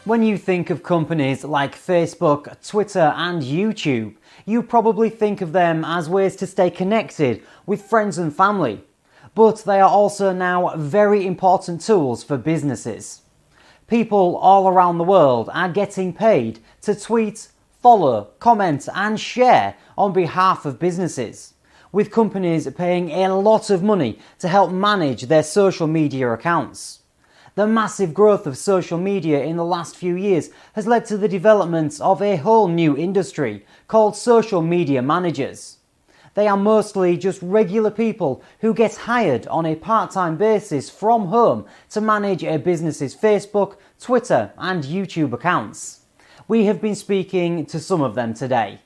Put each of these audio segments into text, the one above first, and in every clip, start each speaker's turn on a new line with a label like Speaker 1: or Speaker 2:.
Speaker 1: When you think of companies like Facebook, Twitter and YouTube, you probably think of them as ways to stay connected with friends and family. But they are also now very important tools for businesses. People all around the world are getting paid to tweet, follow, comment and share on behalf of businesses, with companies paying a lot of money to help manage their social media accounts. The massive growth of social media in the last few years has led to the development of a whole new industry called social media managers. They are mostly just regular people who get hired on a part-time basis from home to manage a business's Facebook, Twitter and YouTube accounts. We have been speaking to some of them today.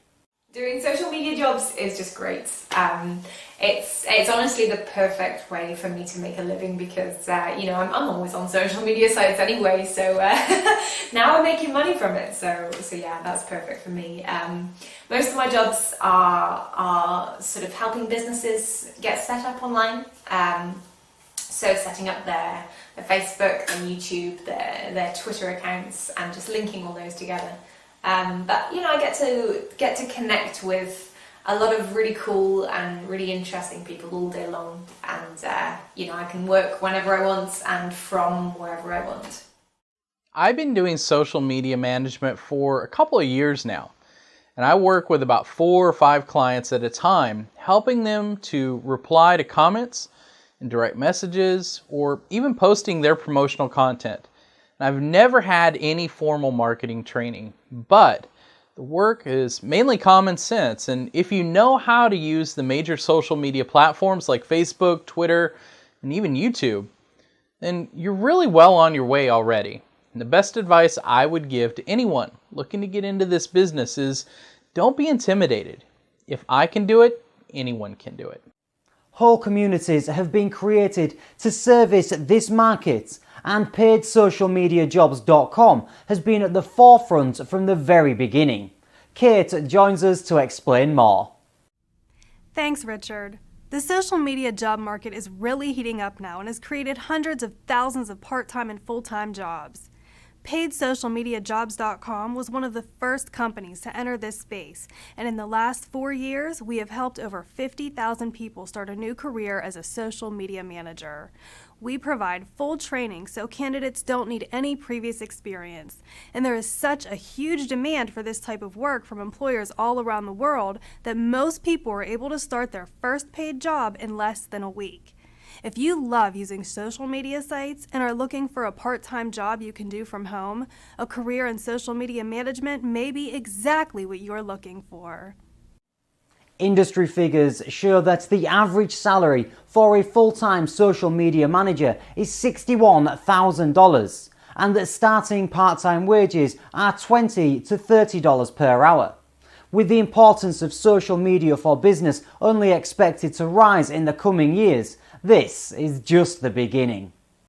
Speaker 2: Doing social media jobs is just great. It's honestly the perfect way for me to make a living because I'm always on social media sites anyway, so now I'm making money from it. So yeah, that's perfect for me. Most of my jobs are sort of helping businesses get set up online. So setting up their Facebook, their YouTube, their Twitter accounts, and just linking all those together. But I get to connect with a lot of really cool and really interesting people all day long, and I can work whenever I want and from wherever I want.
Speaker 3: I've been doing social media management for a couple of years now, and I work with about 4 or 5 clients at a time, helping them to reply to comments and direct messages or even posting their promotional content. I've never had any formal marketing training, but the work is mainly common sense, and if you know how to use the major social media platforms like Facebook, Twitter, and even YouTube, then you're really well on your way already. And the best advice I would give to anyone looking to get into this business is don't be intimidated. If I can do it, anyone can do it.
Speaker 1: Whole communities have been created to service this market, and PaidSocialMediaJobs.com has been at the forefront from the very beginning. Kate joins us to explain more.
Speaker 4: Thanks, Richard. The social media job market is really heating up now and has created hundreds of thousands of part-time and full-time jobs. PaidSocialMediaJobs.com was one of the first companies to enter this space, and in the last 4 years, we have helped over 50,000 people start a new career as a social media manager. We provide full training so candidates don't need any previous experience, and there is such a huge demand for this type of work from employers all around the world that most people are able to start their first paid job in less than a week. If you love using social media sites and are looking for a part-time job you can do from home, a career in social media management may be exactly what you're looking for.
Speaker 1: Industry figures show that the average salary for a full-time social media manager is $61,000 and that starting part-time wages are $20 to $30 per hour. With the importance of social media for business only expected to rise in the coming years, this is just the beginning.